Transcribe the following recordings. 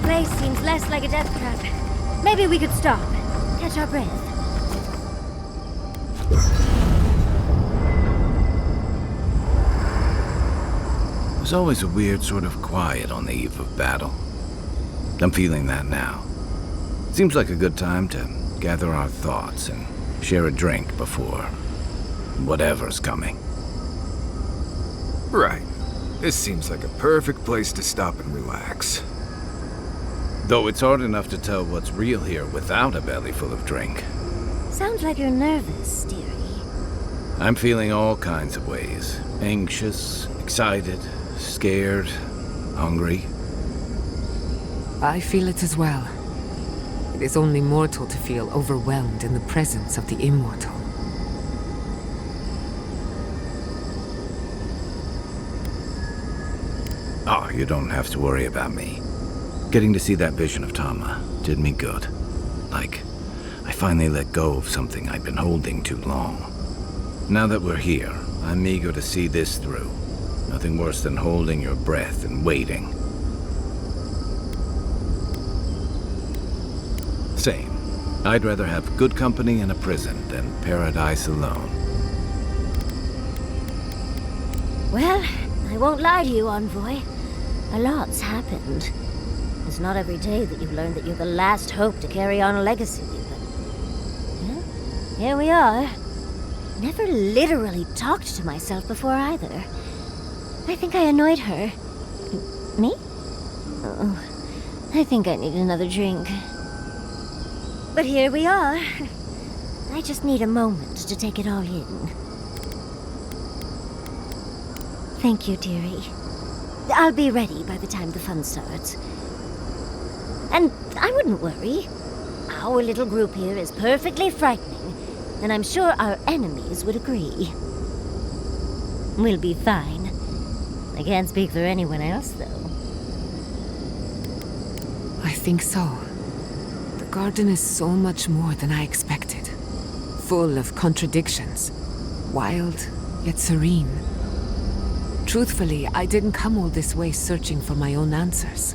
place seems less like a death trap. Maybe we could stop, catch our breath. There's always a weird sort of quiet on the eve of battle. I'm feeling that now. Seems like a good time to gather our thoughts and share a drink before whatever's coming. Right. This seems like a perfect place to stop and relax. Though it's hard enough to tell what's real here without a belly full of drink. Sounds like you're nervous, dearie. I'm feeling all kinds of ways. Anxious, excited, scared, hungry. I feel it as well. It is only mortal to feel overwhelmed in the presence of the immortal. Oh, you don't have to worry about me. Getting to see that vision of Tama did me good. Like, I finally let go of something I'd been holding too long. Now that we're here, I'm eager to see this through. Nothing worse than holding your breath and waiting. Same. I'd rather have good company in a prison than paradise alone. Well, I won't lie to you, envoy. A lot's happened. It's not every day that you learn that you're the last hope to carry on a legacy, but... well, here we are. Never literally talked to myself before either. I think I annoyed her. Me? Oh, I think I need another drink. But here we are. I just need a moment to take it all in. Thank you, dearie. I'll be ready by the time the fun starts. And I wouldn't worry. Our little group here is perfectly frightening, and I'm sure our enemies would agree. We'll be fine. I can't speak for anyone else, though. I think so. The garden is so much more than I expected. Full of contradictions. Wild, yet serene. Truthfully, I didn't come all this way searching for my own answers.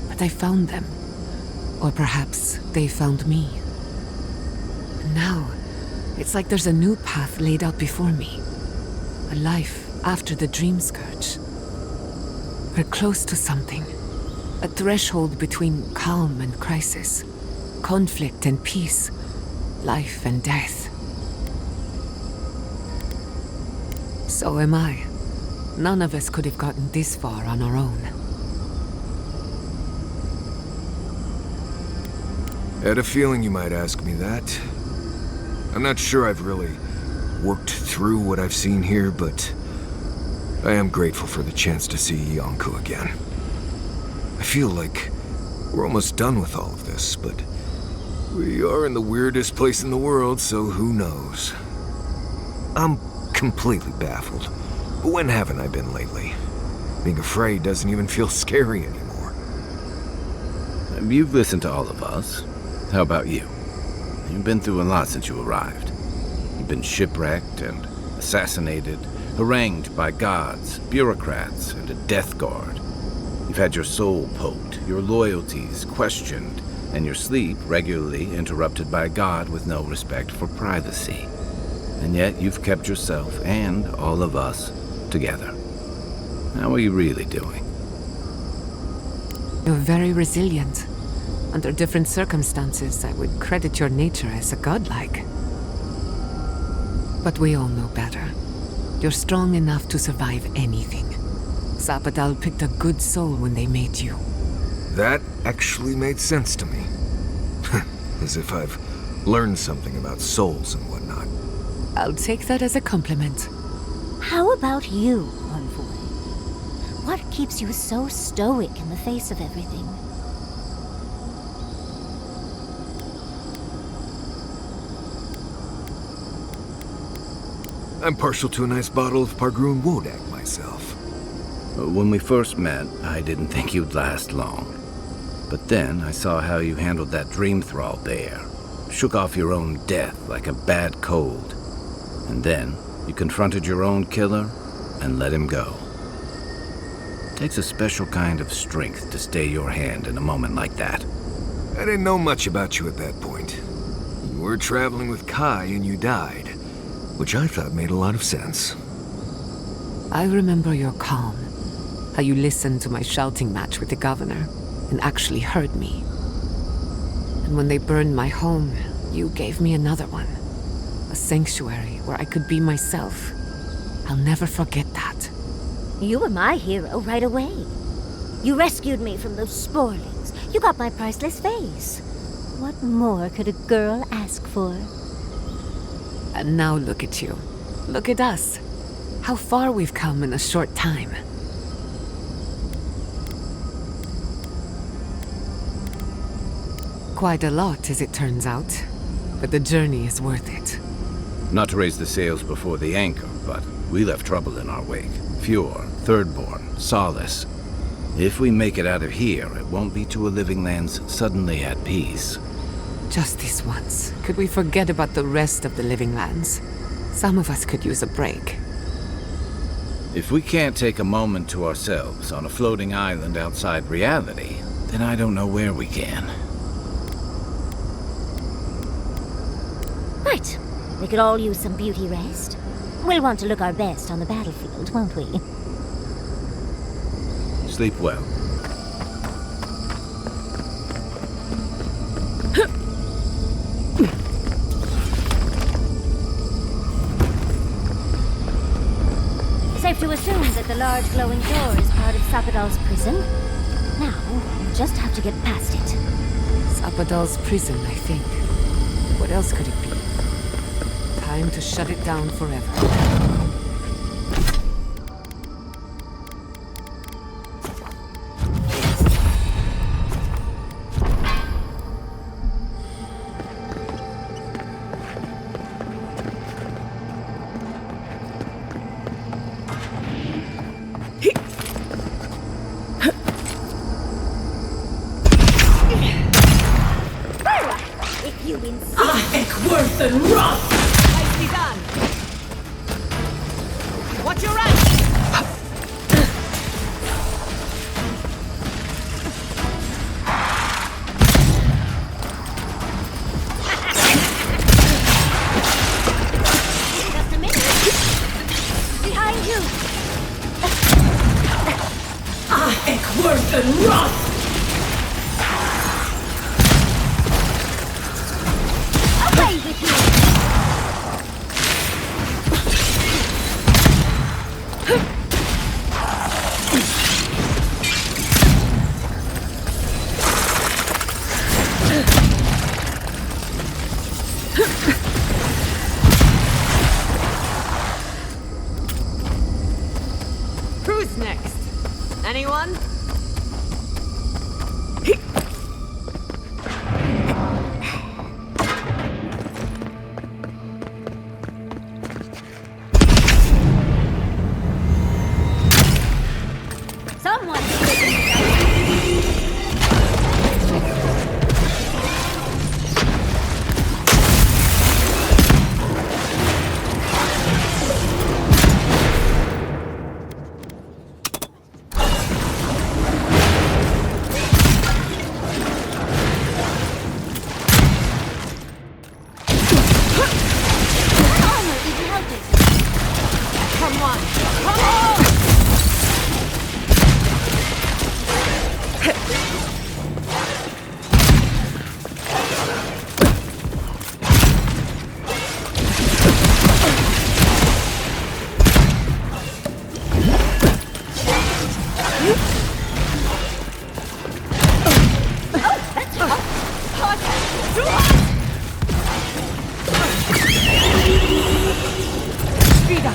But I found them. Or perhaps they found me. And now, it's like there's a new path laid out before me. A life after the dream scourge. We're close to something. A threshold between calm and crisis. Conflict and peace. Life and death. So am I. None of us could have gotten this far on our own. I had a feeling you might ask me that. I'm not sure I've really worked through what I've seen here, but I am grateful for the chance to see Yonko again. I feel like we're almost done with all of this, but we are in the weirdest place in the world, so who knows? I'm completely baffled. But when haven't I been lately? Being afraid doesn't even feel scary anymore. You've listened to all of us. How about you? You've been through a lot since you arrived. You've been shipwrecked and assassinated, harangued by gods, bureaucrats, and a death guard. You've had your soul poked, your loyalties questioned, and your sleep regularly interrupted by a god with no respect for privacy. And yet you've kept yourself and all of us together. How are you really doing? You're very resilient. Under different circumstances, I would credit your nature as a godlike. But we all know better. You're strong enough to survive anything. Sapadol picked a good soul when they made you. That actually made sense to me. As if I've learned something about souls and whatnot. I'll take that as a compliment. How about you, envoy? What keeps you so stoic in the face of everything? I'm partial to a nice bottle of Pargroon Wodak myself. When we first met, I didn't think you'd last long. But then I saw how you handled that dream thrall bear. Shook off your own death like a bad cold. And then you confronted your own killer and let him go. Takes a special kind of strength to stay your hand in a moment like that. I didn't know much about you at that point. You were traveling with Kai and you died, which I thought made a lot of sense. I remember your calm. How you listened to my shouting match with the governor and actually heard me. And when they burned my home, you gave me another one. A sanctuary where I could be myself. I'll never forget that. You were my hero right away. You rescued me from those sporelings. You got my priceless face. What more could a girl ask for? And now look at you. Look at us. How far we've come in a short time. Quite a lot, as it turns out. But the journey is worth it. Not to raise the sails before the anchor, but we left trouble in our wake. Fjord, Thirdborn, Solace. If we make it out of here, it won't be to a living lands suddenly at peace. Just this once. Could we forget about the rest of the living lands? Some of us could use a break. If we can't take a moment to ourselves on a floating island outside reality, then I don't know where we can. Right. We could all use some beauty rest. We'll want to look our best on the battlefield, won't we? Sleep well. Safe to assume that the large glowing door is part of Sapadol's prison. Now, we'll just have to get past it. Sapadol's prison, I think. What else could it be? Time to shut it down forever. If you insist. Worth and Roth! Nicely done! Watch your right! Just a minute. Behind you. Worth and Roth! Away with you. Who's next? Anyone? Someone. Armor isn't helping. Come on! Come on! Speed up!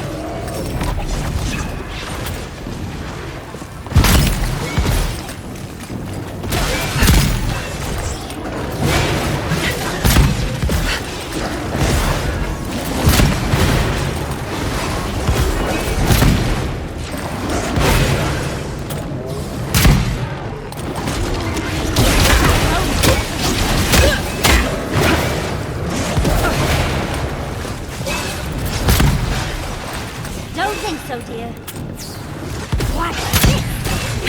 Don't think so, dear. Watch this.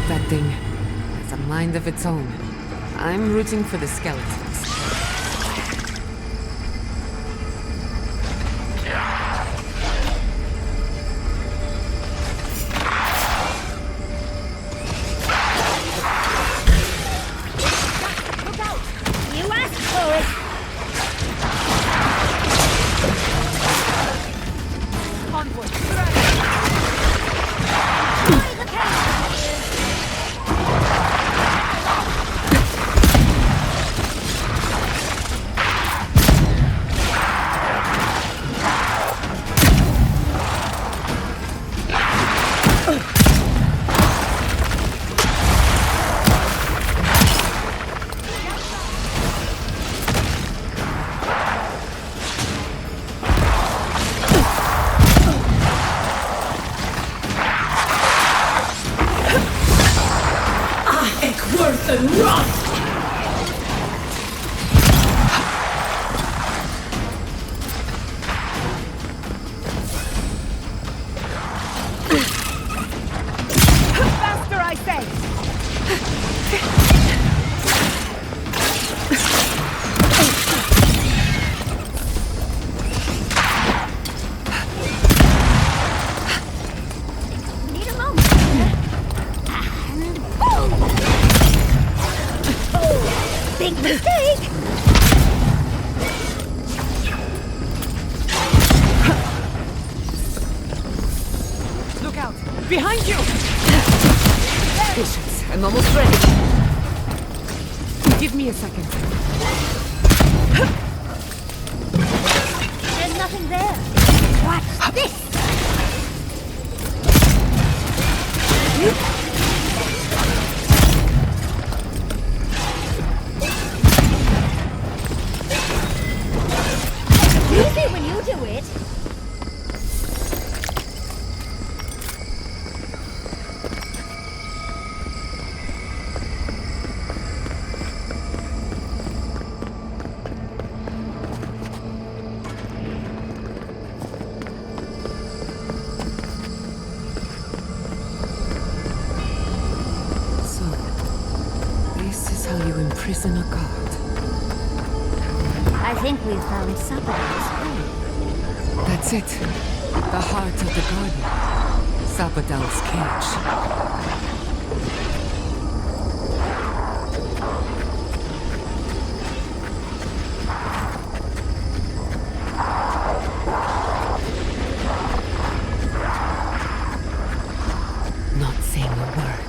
That thing has a mind of its own. I'm rooting for the skeletons. Look out! You asked for it! Convoy! By the cage! Worth and rot! Faster, I say! Need a moment. And boom! Big mistake! Look out! Behind you! Patience, I'm almost ready. Give me a second. There's nothing there. Watch this! Easy when you do it. So, this is how you imprison a god. I think we've found Sapadol's home. That's it. The heart of the garden. Sapadol's cage. Not saying a word.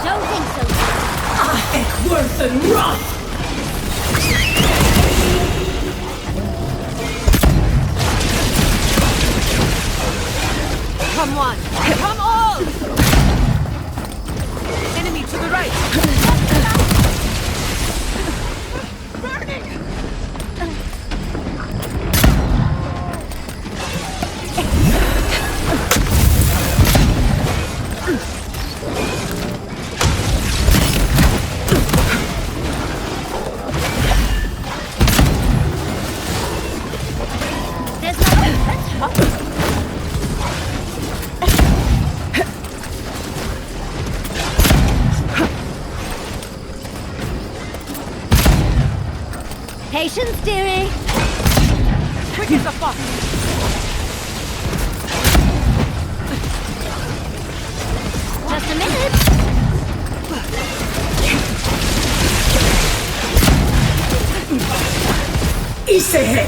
Don't think so. Worth and rot! Come one! Come all! Enemy to the right! Burning! Patience, dearie. Quick as a fox! Just a minute. Isehe!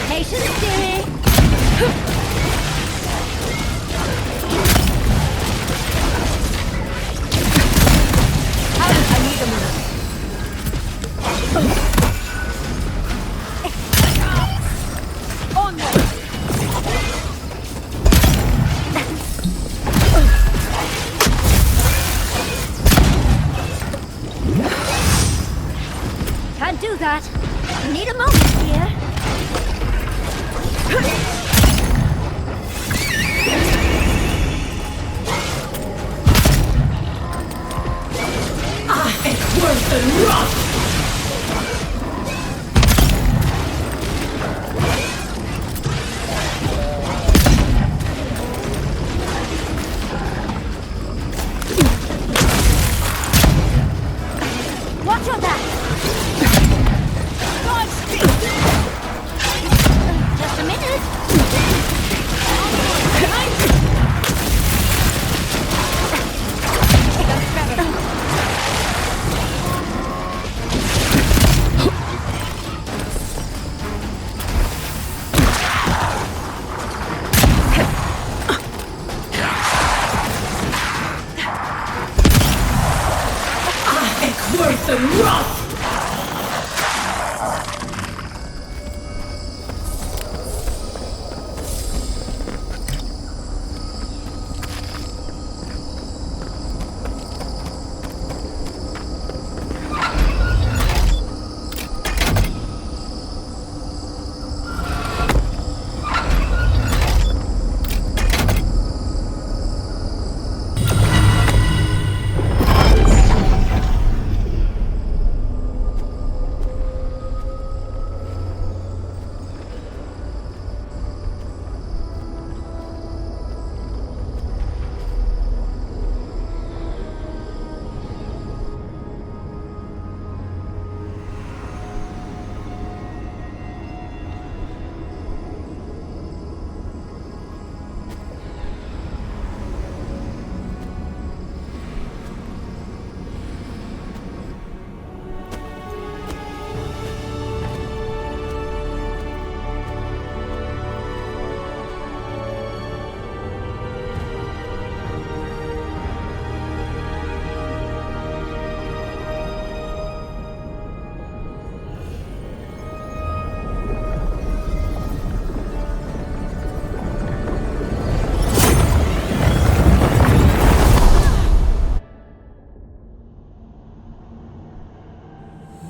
Patience, dearie. I need a minute. Onward! Can't do that. You need a moment here. It's worse than rot! Watch your back. Just a minute. It's worse than rot!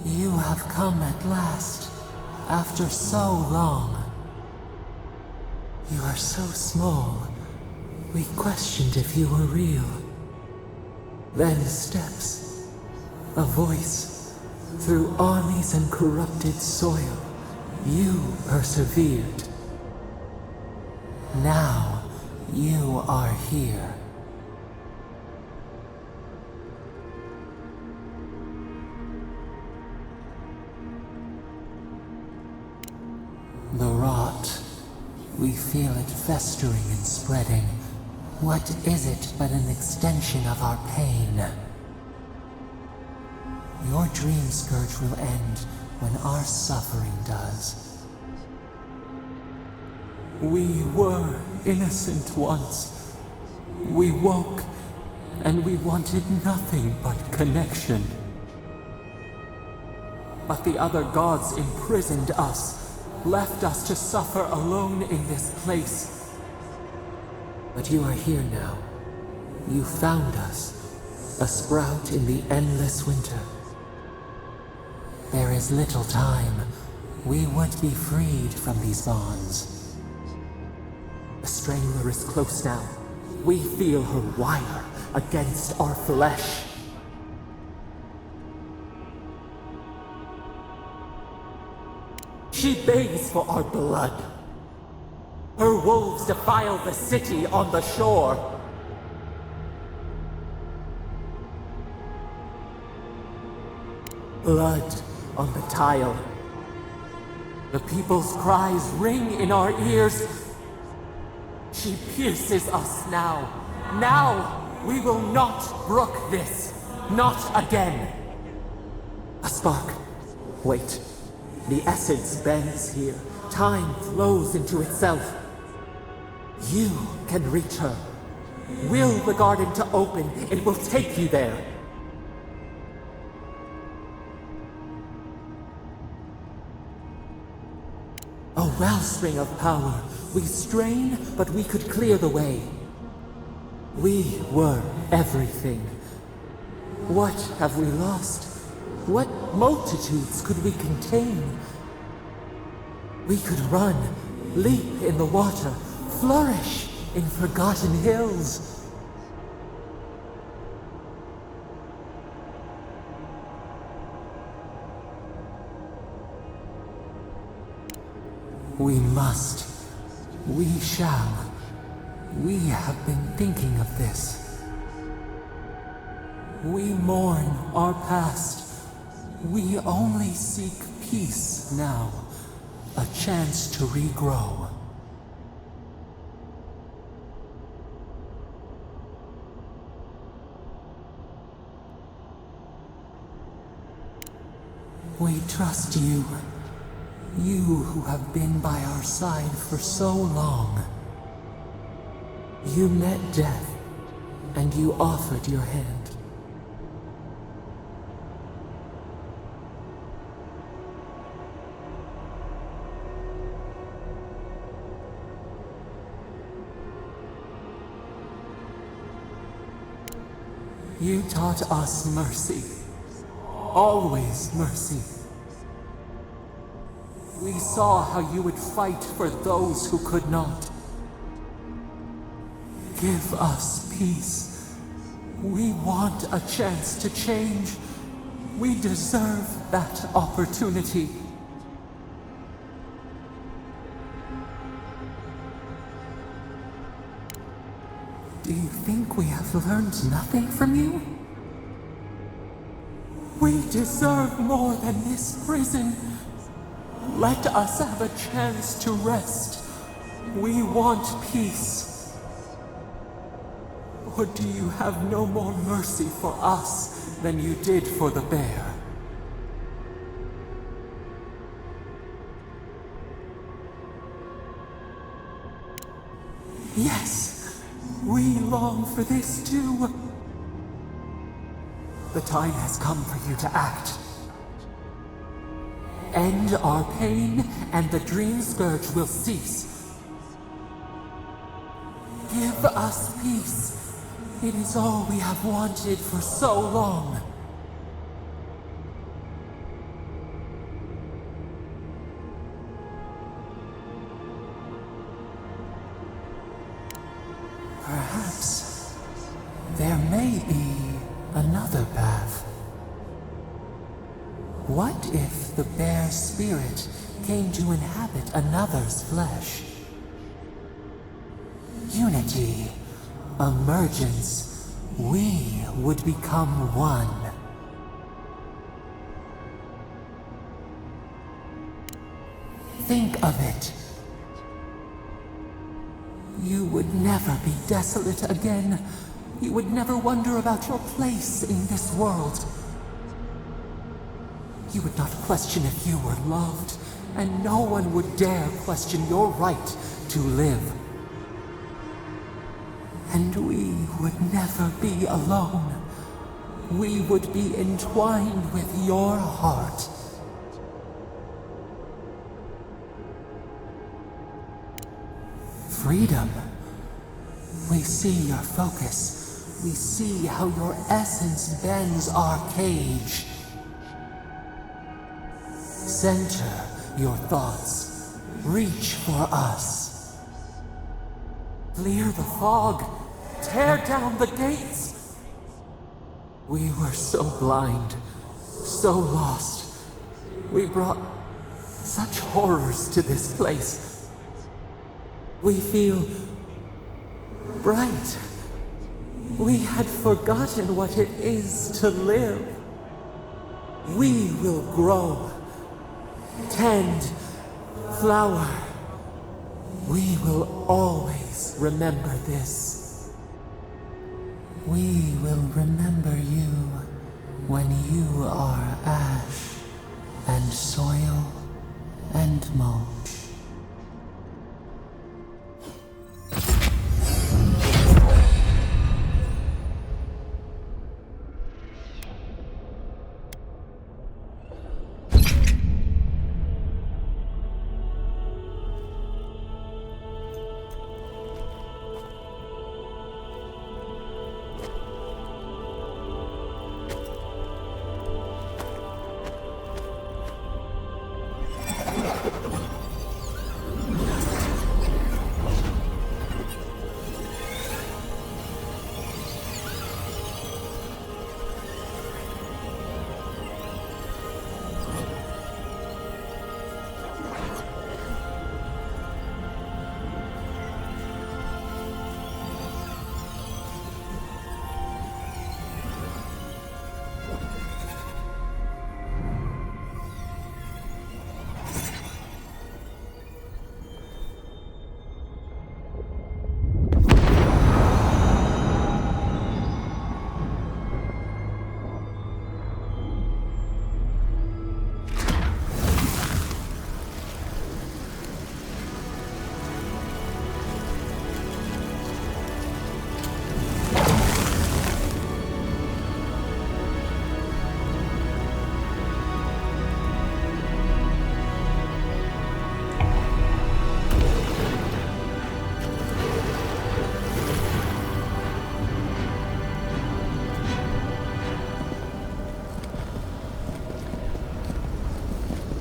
You have come at last, after so long. You are so small, we questioned if you were real. Then steps, a voice, through armies and corrupted soil, you persevered. Now, you are here. The rot. We feel it festering and spreading. What is it but an extension of our pain? Your dream scourge will end when our suffering does. We were innocent once. We woke, and we wanted nothing but connection. But the other gods imprisoned us, left us to suffer alone in this place. But you are here now. You found us, a sprout in the endless winter. There is little time. We would be freed from these bonds. The Strangler is close now. We feel her wire against our flesh. She begs for our blood. Her wolves defile the city on the shore. Blood on the tile. The people's cries ring in our ears. She pierces us now. Now! We will not brook this. Not again. A spark. Wait. The essence bends here. Time flows into itself. You can reach her. Will the garden to open. It will take you there. A wellspring of power. We strain, but we could clear the way. We were everything. What have we lost? What multitudes could we contain? We could run, leap in the water, flourish in forgotten hills. We must. We shall. We have been thinking of this. We mourn our past. We only seek peace now. A chance to regrow. We trust you. You who have been by our side for so long. You met death, and you offered your hand. You taught us mercy. Always mercy. We saw how you would fight for those who could not. Give us peace. We want a chance to change. We deserve that opportunity. Do you think we have learned nothing from you? We deserve more than this prison. Let us have a chance to rest. We want peace. Or do you have no more mercy for us than you did for the bear? Yes, we long for this too. The time has come for you to act. End our pain, and the dream scourge will cease. Give us peace. It is all we have wanted for so long. Perhaps there may be another path. What if the bear's spirit came to inhabit another's flesh? Unity, emergence, we would become one. Think of it. You would never be desolate again. You would never wonder about your place in this world. You would not question if you were loved, and no one would dare question your right to live. And we would never be alone. We would be entwined with your heart. Freedom. We see your focus. We see how your essence bends our cage. Center your thoughts. Reach for us. Clear the fog. Tear down the gates. We were so blind, so lost. We brought such horrors to this place. We feel bright. We had forgotten what it is to live. We will grow, tend, flower. We will always remember this. We will remember you when you are ash and soil and mold.